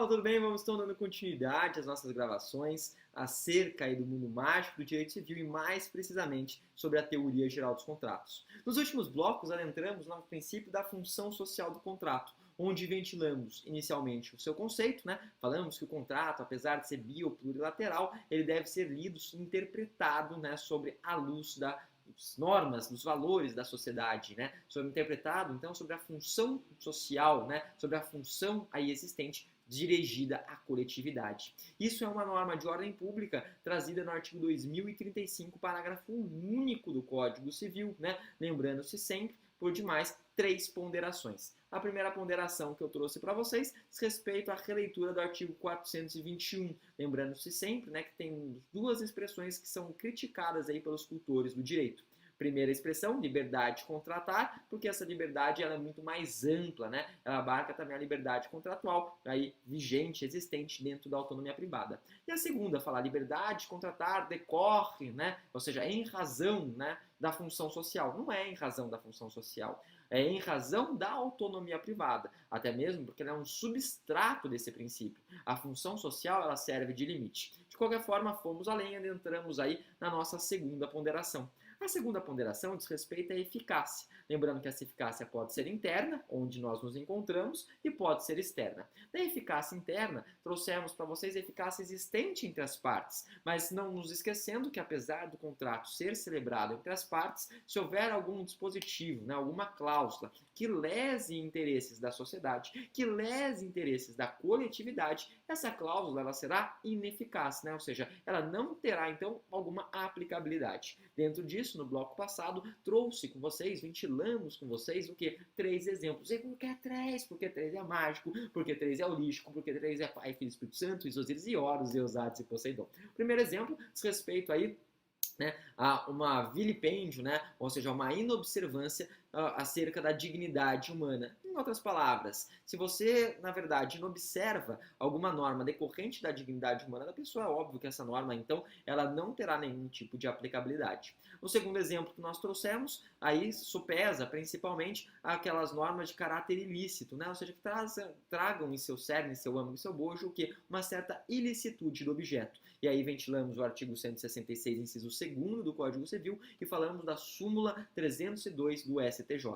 tudo bem? Vamos então dando continuidade às nossas gravações acerca aí do mundo mágico do direito civil e mais precisamente sobre a teoria geral dos contratos. Nos últimos blocos adentramos no princípio da função social do contrato, onde ventilamos inicialmente o seu conceito, né? Falamos que o contrato, apesar de ser bi ou plurilateral, ele deve ser lido e interpretado, né, sobre a luz das normas, dos valores da sociedade, né? Sobre interpretado, então, sobre a função social, né? Sobre a função aí existente dirigida à coletividade. Isso é uma norma de ordem pública trazida no artigo 2035, parágrafo único do Código Civil, né? Lembrando-se sempre, por demais, 3 ponderações. A primeira ponderação que eu trouxe para vocês diz respeito à releitura do artigo 421, lembrando-se sempre, né, que tem 2 expressões que são criticadas aí pelos cultores do direito. Primeira expressão, liberdade de contratar, porque essa liberdade ela é muito mais ampla, né? Ela abarca também a liberdade contratual aí vigente, existente dentro da autonomia privada. E a segunda, falar liberdade de contratar decorre, né? Ou seja, em razão, né, da função social. Não é em razão da função social, é em razão da autonomia privada, até mesmo porque ela é um substrato desse princípio. A função social ela serve de limite. De qualquer forma, fomos além e entramos aí na nossa segunda ponderação. A segunda ponderação diz respeito à eficácia. Lembrando que essa eficácia pode ser interna, onde nós nos encontramos, e pode ser externa. Da eficácia interna, trouxemos para vocês a eficácia existente entre as partes, mas não nos esquecendo que, apesar do contrato ser celebrado entre as partes, se houver algum dispositivo, né, alguma cláusula que lese interesses da sociedade, que lese interesses da coletividade, essa cláusula ela será ineficaz, né? Ou seja, ela não terá, então, alguma aplicabilidade. Dentro disso, no bloco passado, trouxe com vocês, ventilamos com vocês o que? 3 exemplos. E por que 3? Porque 3 é mágico, porque 3 é holístico, porque 3 é Pai, Filho e Espírito Santo, Isosiris e Horus, Eusates e Poseidon. O primeiro exemplo diz respeito aí, né, a uma vilipêndio, né, ou seja, uma inobservância acerca da dignidade humana. Em outras palavras, se você, na verdade, não observa alguma norma decorrente da dignidade humana da pessoa, é óbvio que essa norma, então, ela não terá nenhum tipo de aplicabilidade. O segundo exemplo que nós trouxemos, aí supesa principalmente aquelas normas de caráter ilícito, né? Ou seja, que tragam em seu cerne, em seu âmago, em seu bojo, o quê? Uma certa ilicitude do objeto. E aí ventilamos o artigo 166, inciso 2º do Código Civil e falamos da súmula 302 do STJ.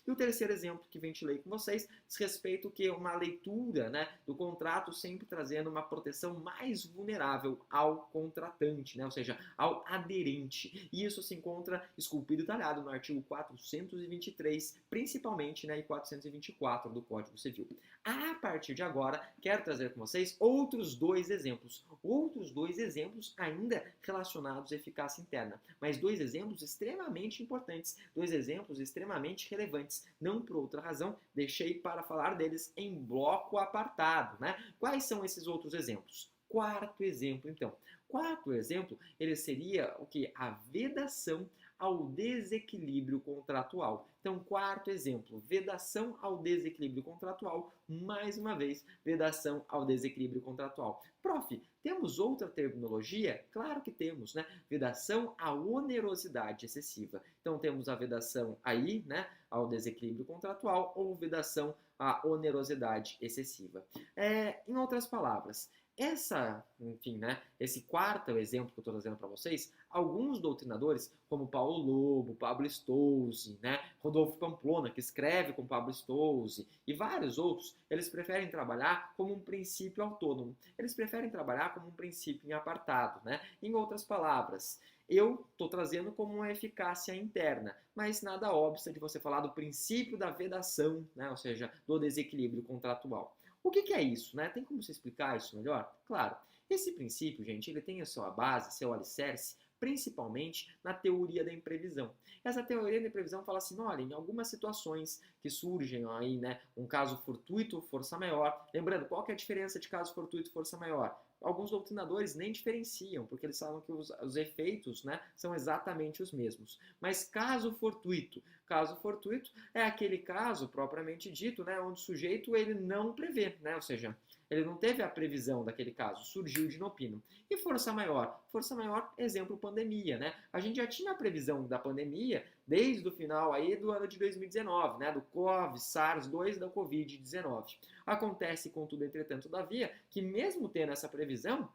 E o terceiro exemplo que ventilei com vocês diz respeito que uma leitura, né, do contrato sempre trazendo uma proteção mais vulnerável ao contratante, né, ou seja, ao aderente. E isso se encontra esculpido e talhado no artigo 423, principalmente, né, e 424 do Código Civil. A partir de agora, quero trazer com vocês outros 2 exemplos. Outros 2 exemplos ainda relacionados à eficácia interna, mas 2 exemplos extremamente importantes, 2 exemplos extremamente relevantes. Não por outra razão, deixei para falar deles em bloco apartado, né? Quais são esses outros exemplos? Quarto exemplo, então. Quarto exemplo, ele seria o que? A vedação ao desequilíbrio contratual. Então, quarto exemplo, vedação ao desequilíbrio contratual. Mais uma vez, vedação ao desequilíbrio contratual. Prof, temos outra terminologia? Claro que temos, né? Vedação à onerosidade excessiva. Então, temos a vedação aí, né, ao desequilíbrio contratual ou vedação à onerosidade excessiva. Em outras palavras, enfim, né, esse quarto exemplo que eu estou trazendo para vocês, alguns doutrinadores, como Paulo Lobo, Pablo Stolze, né, Rodolfo Pamplona, que escreve com Pablo Stolze, e vários outros, eles preferem trabalhar como um princípio autônomo. Eles preferem trabalhar como um princípio em apartado, né? Em outras palavras, eu estou trazendo como uma eficácia interna, mas nada obsta de você falar do princípio da vedação, né? Ou seja, do desequilíbrio contratual. O que é isso, né? Tem como você explicar isso melhor? Claro, esse princípio, gente, ele tem a sua base, seu alicerce, principalmente na teoria da imprevisão. Essa teoria da imprevisão fala assim, olha, em algumas situações que surgem aí, né, um caso fortuito, força maior. Lembrando, qual que é a diferença de caso fortuito e força maior? alguns doutrinadores nem diferenciam, porque eles falam que os efeitos, né, são exatamente os mesmos. Mas caso fortuito é aquele caso propriamente dito, né, onde o sujeito ele não prevê, né, ou seja, ele não teve a previsão daquele caso, surgiu de inopino. E força maior? Força maior, exemplo, pandemia, né? A gente já tinha a previsão da pandemia desde o final aí do ano de 2019, né? Do COVID, SARS-2 da Covid-19. Acontece, contudo, entretanto, todavia, que mesmo tendo essa previsão,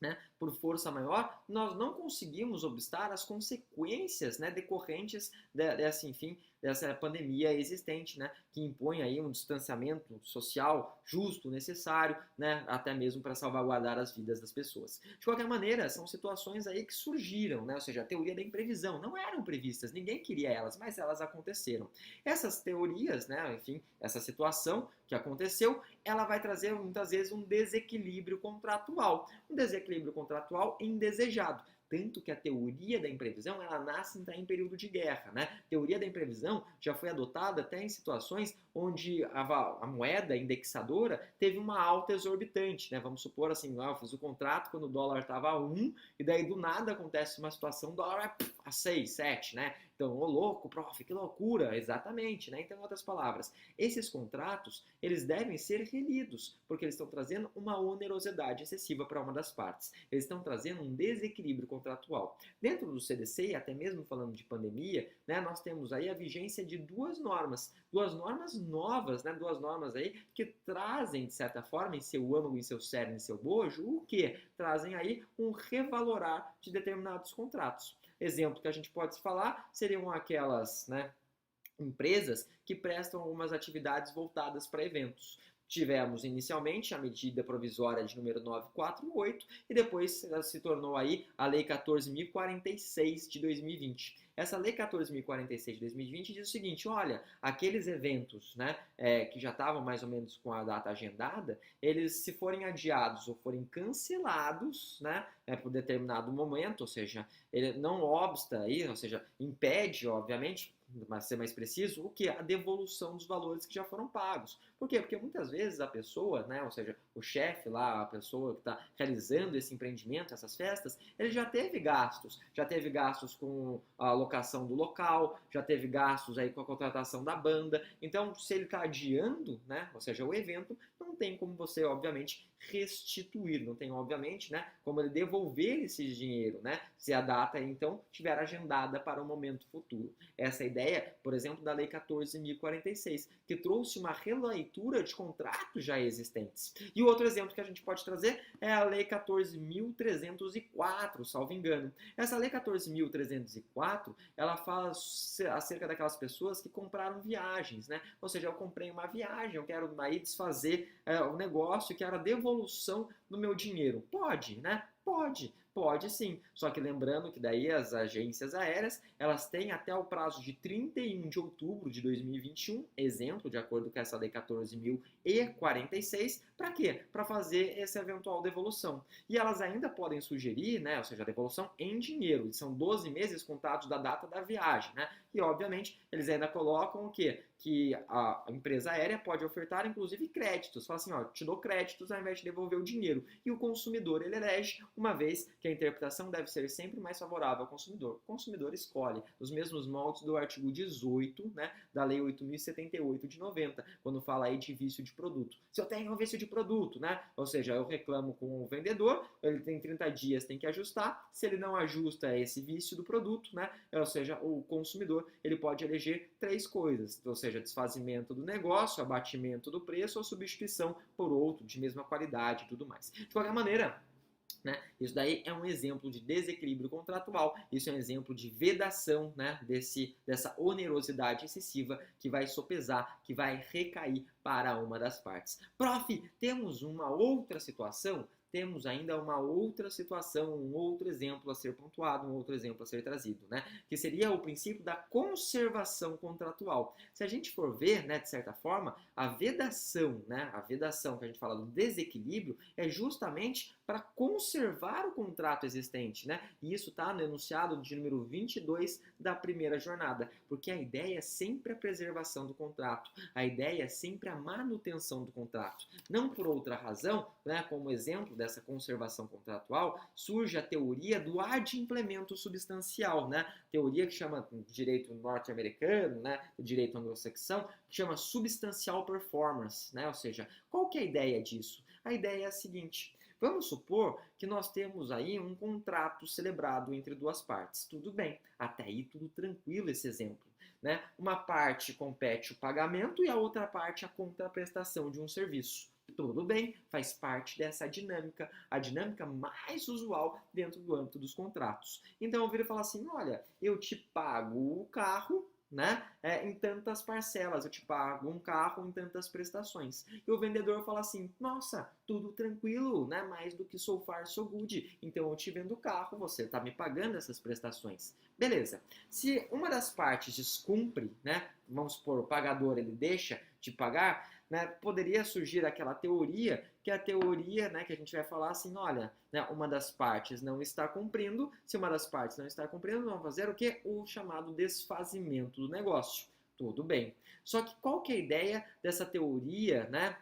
né, por força maior, nós não conseguimos obstar as consequências, né, decorrentes dessa pandemia existente, né, que impõe aí um distanciamento social justo, necessário, né, até mesmo para salvaguardar as vidas das pessoas. De qualquer maneira, são situações aí que surgiram, né, ou seja, a teoria da imprevisão, não eram previstas, ninguém queria elas, mas elas aconteceram. Essas teorias, né, enfim, essa situação que aconteceu, ela vai trazer muitas vezes um desequilíbrio contratual. Um desequilíbrio contratual indesejado. Tanto que a teoria da imprevisão, ela nasce em período de guerra, né? A teoria da imprevisão já foi adotada até em situações onde a moeda indexadora teve uma alta exorbitante, né? Vamos supor assim, eu fiz o contrato quando o dólar estava a 1, e daí do nada acontece uma situação, o dólar é a 6, 7, né? Então, ô louco, prof, que loucura, exatamente, né? Então, em outras palavras, esses contratos, eles devem ser relidos, porque eles estão trazendo uma onerosidade excessiva para uma das partes. Eles estão trazendo um desequilíbrio contratual. Dentro do CDC, e até mesmo falando de pandemia, né, nós temos aí a vigência de duas normas novas, né, duas normas aí que trazem, de certa forma, em seu âmago, em seu cerne, em seu bojo, o que? Trazem aí um revalorar de determinados contratos. Exemplo que a gente pode falar seriam aquelas, né, empresas que prestam algumas atividades voltadas para eventos. Tivemos inicialmente a medida provisória de número 948 e depois se tornou aí a Lei 14.046 de 2020. Essa Lei 14.046 de 2020 diz o seguinte, olha, aqueles eventos, né, que já estavam mais ou menos com a data agendada, eles se forem adiados ou forem cancelados, né, por determinado momento, ou seja, ele não obsta aí, ou seja, impede, obviamente, para ser mais preciso, o que? A devolução dos valores que já foram pagos. Por quê? Porque muitas vezes a pessoa, né, ou seja, o chefe lá, a pessoa que está realizando esse empreendimento, essas festas, ele já teve gastos com a locação do local, já teve gastos aí com a contratação da banda. Então, se ele está adiando, né, ou seja, o evento, não tem como você, obviamente, restituir, não tem, obviamente, né, como ele devolver esse dinheiro, né, se a data, então, estiver agendada para um momento futuro. Essa é a ideia, por exemplo, da Lei 14.046, que trouxe uma releitura de contratos já existentes. E o outro exemplo que a gente pode trazer é a Lei 14.304, salvo engano. Essa Lei 14.304, ela fala acerca daquelas pessoas que compraram viagens, né? Ou seja, eu comprei uma viagem, eu quero aí desfazer o negócio, quero a devolução do meu dinheiro. Pode, né? Pode sim, só que lembrando que daí as agências aéreas, elas têm até o prazo de 31 de outubro de 2021, exemplo, de acordo com essa Lei 14.046, para quê? Para fazer essa eventual devolução. E elas ainda podem sugerir, né, ou seja, a devolução em dinheiro, são 12 meses contados da data da viagem, né? E, obviamente, eles ainda colocam o quê? Que a empresa aérea pode ofertar, inclusive, créditos. Fala assim, ó, te dou créditos ao invés de devolver o dinheiro. E o consumidor, ele elege, uma vez que a interpretação deve ser sempre mais favorável ao consumidor. O consumidor escolhe, nos mesmos moldes do artigo 18, né, da Lei 8.078 de 90, quando fala aí de vício de produto. Se eu tenho um vício de produto, né, ou seja, eu reclamo com o vendedor, ele tem 30 dias, tem que ajustar. Se ele não ajusta esse vício do produto, né, ou seja, o consumidor, ele pode eleger três coisas, ou seja, desfazimento do negócio, abatimento do preço ou substituição por outro de mesma qualidade e tudo mais. De qualquer maneira, né, isso daí é um exemplo de desequilíbrio contratual, isso é um exemplo de vedação, né, dessa onerosidade excessiva que vai sopesar, que vai recair para uma das partes. Prof, temos uma outra situação? Temos ainda uma outra situação, um outro exemplo a ser pontuado, um outro exemplo a ser trazido, né? Que seria o princípio da conservação contratual. Se a gente for ver, né, de certa forma, a vedação, né, a vedação que a gente fala do desequilíbrio é justamente para conservar o contrato existente, né? E isso está no enunciado de número 22 da primeira jornada, porque a ideia é sempre a preservação do contrato, a ideia é sempre a manutenção do contrato. Não por outra razão, né, como exemplo dessa conservação contratual, surge a teoria do adimplemento substancial, né? Teoria que chama direito norte-americano, né? O direito anglo-saxão, que chama substancial performance, né? Ou seja, qual que é a ideia disso? A ideia é a seguinte: vamos supor que nós temos aí um contrato celebrado entre duas partes. Tudo bem, até aí tudo tranquilo esse exemplo, né? Uma parte compete o pagamento e a outra parte a contraprestação de um serviço. Tudo bem, faz parte dessa dinâmica, a dinâmica mais usual dentro do âmbito dos contratos. Então eu viro e falo assim: olha, eu te pago o carro, né, em tantas parcelas, eu te pago um carro em tantas prestações. E o vendedor fala assim: nossa, tudo tranquilo, né, mais do que so far so good, então eu te vendo o carro, você está me pagando essas prestações. Beleza. Se uma das partes descumpre, né, vamos supor, o pagador ele deixa de pagar, né, poderia surgir aquela teoria, que é a teoria, né, que a gente vai falar assim: olha, né, uma das partes não está cumprindo, se uma das partes não está cumprindo, vamos fazer o quê? O chamado desfazimento do negócio. Tudo bem. Só que qual que é a ideia dessa teoria, né,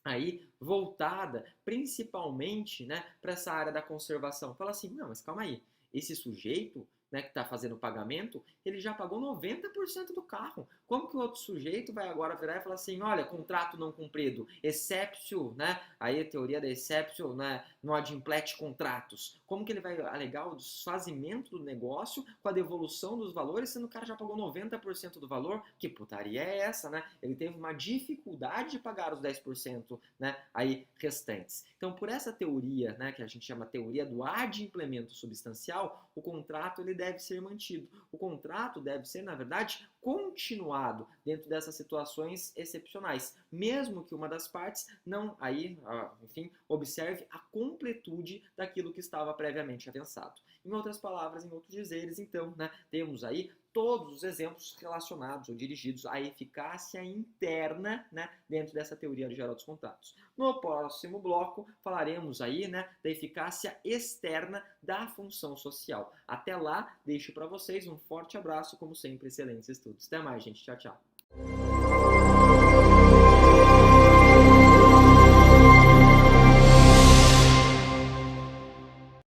aí voltada principalmente, né, para essa área da conservação? Fala assim: não, mas calma aí, esse sujeito, né, que está fazendo o pagamento, ele já pagou 90% do carro. Como que o outro sujeito vai agora virar e falar assim: olha, contrato não cumprido, exceptio, né? Aí a teoria da exceptio, né, no adimplete contratos. Como que ele vai alegar o desfazimento do negócio com a devolução dos valores, sendo que o cara já pagou 90% do valor? Que putaria é essa, né? Ele teve uma dificuldade de pagar os 10%, né, aí restantes. Então, por essa teoria, né, que a gente chama teoria do adimplemento substancial, o contrato ele deve ser mantido. O contrato deve ser, na verdade, continuado dentro dessas situações excepcionais, mesmo que uma das partes não, aí, enfim, observe a completude daquilo que estava previamente avançado. Em outras palavras, em outros dizeres, então, né, temos aí todos os exemplos relacionados ou dirigidos à eficácia interna, né, dentro dessa teoria geral dos contratos. No próximo bloco falaremos aí, né, da eficácia externa da função social. Até lá, deixo para vocês um forte abraço, como sempre, excelentes estudos. Até mais, gente. Tchau, tchau.